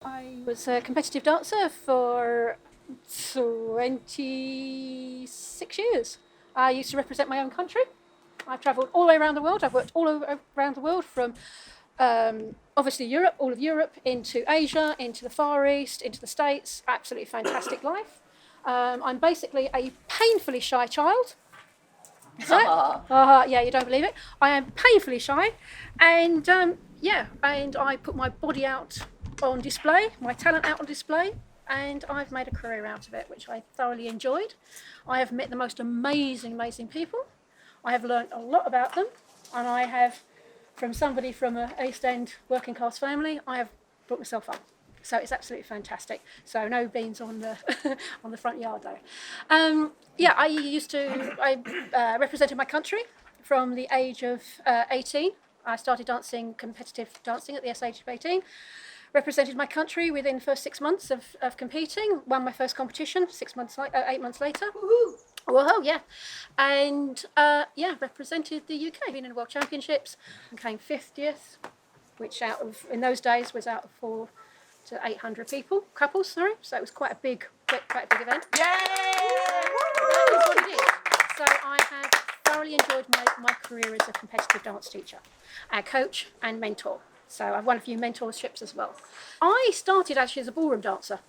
I was a competitive dancer for 26 years. I used to represent my own country. I've travelled all the way around the world. I've worked all around the world from obviously Europe, all of Europe, into Asia, into the Far East, into the States. Absolutely fantastic life. I'm basically a painfully shy child. Yeah, you don't believe it. I am painfully shy, and and I put my body out on display, my talent out on display, and I've made a career out of it, which I thoroughly enjoyed. I have met the most amazing people. I have learned a lot about them, and I have, from somebody from an East End working class family, I have brought myself up. So it's absolutely fantastic. So no beans on the on the front yard though. I represented my country from the age of 18. I started competitive dancing at the age of 18. Represented my country within the first 6 months of competing. Won my first competition 8 months later. Woohoo! Whoa, yeah. And represented the UK. Been in the World Championships and came 50th, which in those days was out of 400 to 800 couples, sorry. So it was quite a big event. Yay! That is what it is. So I have thoroughly enjoyed my career as a competitive dance teacher, a coach and mentor. So I've won a few mentorships as well. I started actually as a ballroom dancer.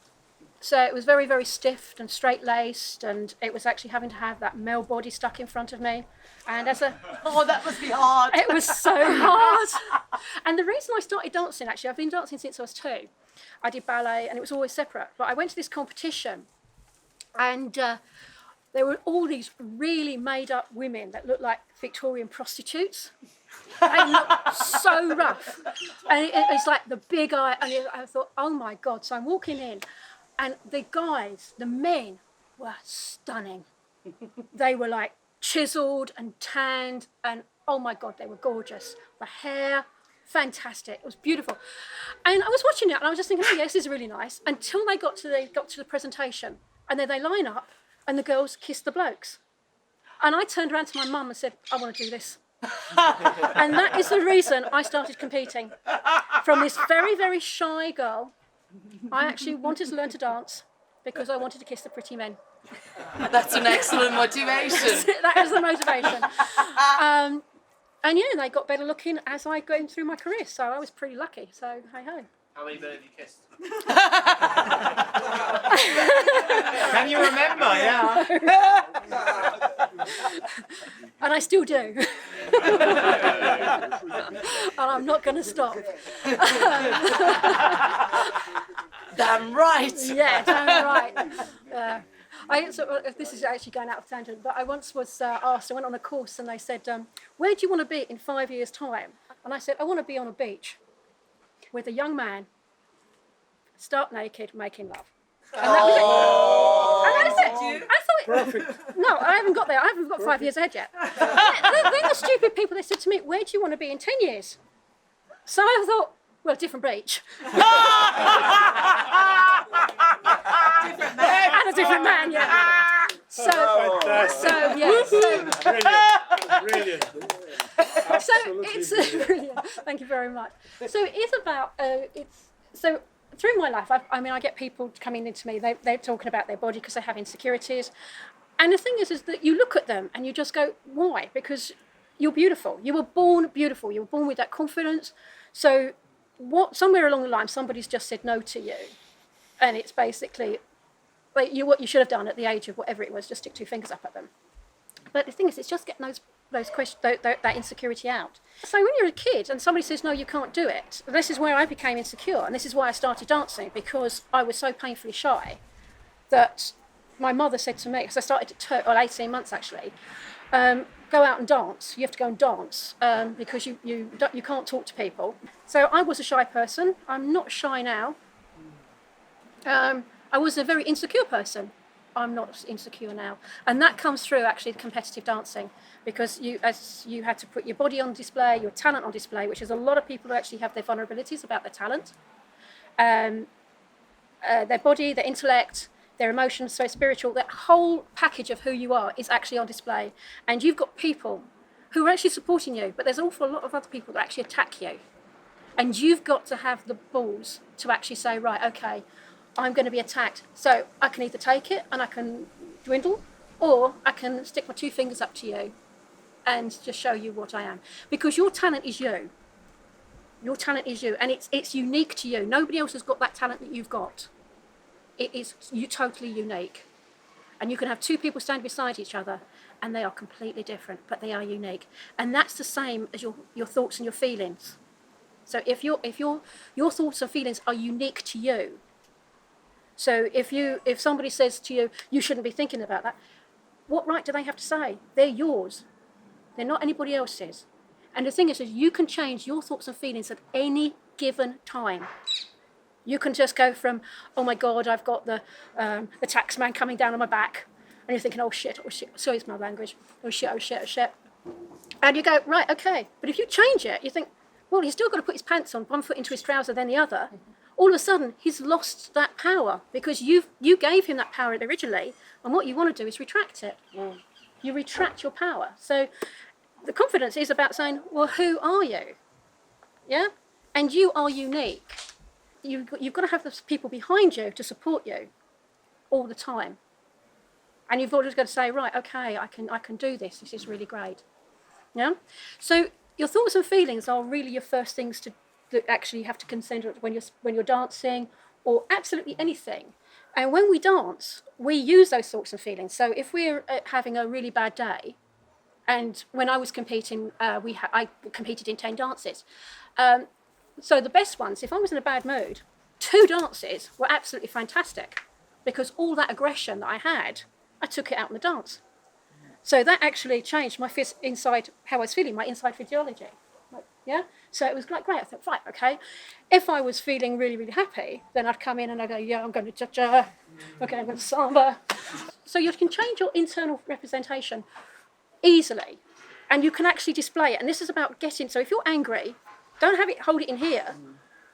So it was very, very stiff and straight-laced, and it was actually having to have that male body stuck in front of me. And oh, that must be hard. It was so hard. And the reason I started dancing, actually, I've been dancing since I was 2. I did ballet, and it was always separate. But I went to this competition, and there were all these really made-up women that looked like Victorian prostitutes. They looked so rough. And it was like the big eye. And I thought, oh, my God. So I'm walking in, and the guys, the men, were stunning. They were like chiseled and tanned, and oh my God, they were gorgeous. The hair, fantastic. It was beautiful. And I was watching it, and I was just thinking, oh yes, this is really nice. Until they got to the presentation, and then they line up, and the girls kiss the blokes. And I turned around to my mum and said, I want to do this. And that is the reason I started competing. From this very, very shy girl, I actually wanted to learn to dance because I wanted to kiss the pretty men. That's an excellent motivation. That is the motivation. And they got better looking as I went through my career, so I was pretty lucky. So hey ho. How many men have you kissed? Can you remember? Yeah. And I still do. And I'm not going to stop. Damn right. Yeah, damn right. This is actually going out of tangent, but I once was asked, I went on a course and they said, where do you want to be in 5 years' time? And I said, I want to be on a beach with a young man, stark naked, making love. And that was it. And that is it. I thought, perfect. No, I haven't got there. I haven't got 5 years ahead yet. Then the stupid people, they said to me, where do you want to be in 10 years? So I thought, well, different beach. Different man. And a different man, yeah. Brilliant. So it's brilliant. Thank you very much. So it is about so through my life, I get people coming into me. They're talking about their body because they have insecurities, and the thing is that you look at them and you just go, why? Because you're beautiful. You were born beautiful. You were born with that confidence. So somewhere along the line, somebody's just said no to you, and it's basically what you should have done at the age of whatever it was, just stick 2 fingers up at them. But the thing is, it's just getting those questions, that insecurity out. So when you're a kid and somebody says, no, you can't do it, this is where I became insecure. And this is why I started dancing, because I was so painfully shy that my mother said to me, because I started at 18 months actually, go out and dance. You have to go and dance because you can't talk to people. So I was a shy person. I'm not shy now. I was a very insecure person. I'm not insecure now. And that comes through actually competitive dancing, because you had to put your body on display, your talent on display, which is a lot of people who actually have their vulnerabilities about their talent, their body, their intellect, their emotions, so spiritual, that whole package of who you are is actually on display. And you've got people who are actually supporting you, but there's an awful lot of other people that actually attack you. And you've got to have the balls to actually say, right, okay, I'm going to be attacked. So I can either take it and I can dwindle, or I can stick my 2 fingers up to you and just show you what I am. Because your talent is you. Your talent is you, and it's unique to you. Nobody else has got that talent that you've got. It is totally unique. And you can have 2 people stand beside each other, and they are completely different, but they are unique. And that's the same as your thoughts and your feelings. So if your thoughts and feelings are unique to you, so if somebody says to you, you shouldn't be thinking about that, what right do they have to say? They're yours. They're not anybody else's. And the thing is you can change your thoughts and feelings at any given time. You can just go from, oh my God, I've got the tax man coming down on my back. And you're thinking, oh shit, sorry, it's my language. Oh shit, oh shit, oh shit. And you go, right, okay. But if you change it, you think, well, he's still got to put his pants on, one foot into his trouser, then the other. All of a sudden, he's lost that power because you gave him that power originally. And what you want to do is retract it. You retract your power. So the confidence is about saying, well, who are you? Yeah? And you are unique. You've got to have the people behind you to support you all the time. And you've always got to say, right, okay, I can do this. This is really great. Yeah? So your thoughts and feelings are really your first things that actually you have to consider when you're dancing or absolutely anything. And when we dance, we use those thoughts and feelings. So if we're having a really bad day, and when I was competing, I competed in 10 dances. So the best ones, if I was in a bad mood, 2 dances were absolutely fantastic because all that aggression that I had, I took it out in the dance. So that actually changed my inside, how I was feeling, my inside physiology. Yeah? So it was like, great. I thought, right, okay. If I was feeling really, really happy, then I'd come in and I'd go, yeah, I'm going to cha-cha. Okay, I'm going to samba. So you can change your internal representation easily, and you can actually display it. And this is about getting, so if you're angry, don't hold it in here.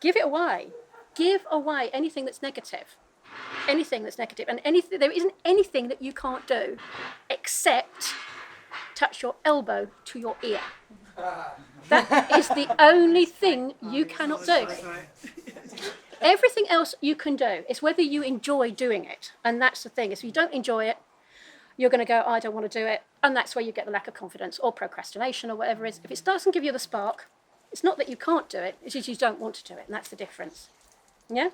Give it away. Give away anything that's negative. Anything that's negative. And there isn't anything that you can't do except touch your elbow to your ear. That is the only thing you cannot do. Everything else you can do. It's whether you enjoy doing it. And that's the thing. If you don't enjoy it, you're going to go, I don't want to do it. And that's where you get the lack of confidence or procrastination or whatever it is. If it doesn't give you the spark, it's not that you can't do it, it's just you don't want to do it. And that's the difference. Yeah?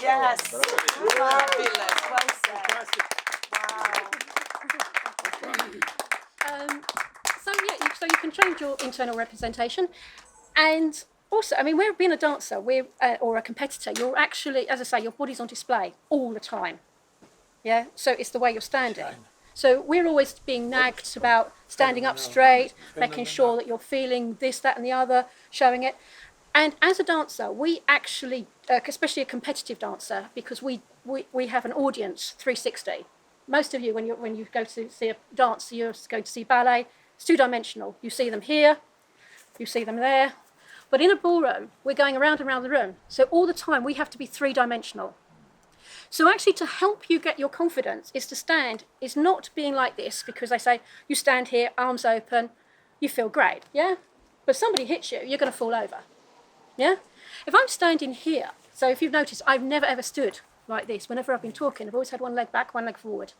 Yes. Fabulous. Well said. Wow. So you can change your internal representation. And also, I mean, we're being a dancer or a competitor, you're actually, as I say, your body's on display all the time. Yeah? So it's the way you're standing. So we're always being nagged about standing up straight, making sure that you're feeling this, that, and the other, showing it. And as a dancer, we actually, especially a competitive dancer, because we have an audience 360. Most of you, when you go to see a dance, you're going to see ballet. It's 2-dimensional. You see them here, you see them there. But in a ballroom, we're going around and around the room. So all the time, we have to be 3-dimensional. So actually to help you get your confidence is to stand, is not being like this, because they say, you stand here, arms open, you feel great, yeah? But if somebody hits you, you're going to fall over, yeah? If I'm standing here, so if you've noticed, I've never ever stood like this. Whenever I've been talking, I've always had one leg back, one leg forward.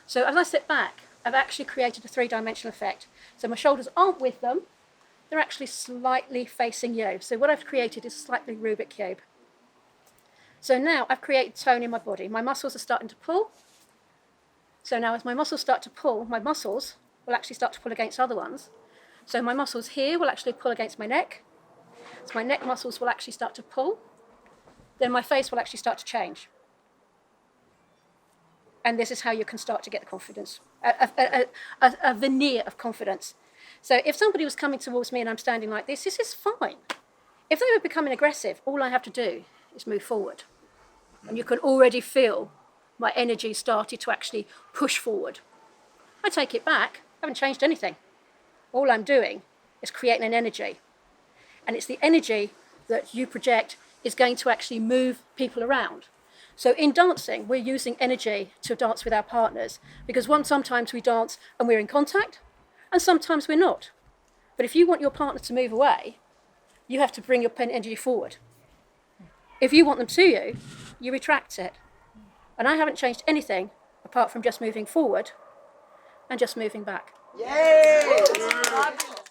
So as I sit back, I've actually created a 3-dimensional effect. So my shoulders aren't with them, they're actually slightly facing you. So what I've created is slightly Rubik cube. So now I've created tone in my body. My muscles are starting to pull. So now as my muscles start to pull, my muscles will actually start to pull against other ones. So my muscles here will actually pull against my neck. So my neck muscles will actually start to pull. Then my face will actually start to change. And this is how you can start to get the confidence, a veneer of confidence. So if somebody was coming towards me and I'm standing like this is fine. If they were becoming aggressive, all I have to do is move forward. And you can already feel my energy started to actually push forward. I take it back, I haven't changed anything. All I'm doing is creating an energy. And it's the energy that you project is going to actually move people around. So in dancing, we're using energy to dance with our partners, because sometimes we dance and we're in contact, and sometimes we're not. But if you want your partner to move away, you have to bring your energy forward. If you want them to you, you retract it. And I haven't changed anything apart from just moving forward and just moving back. Yay! Fabulous.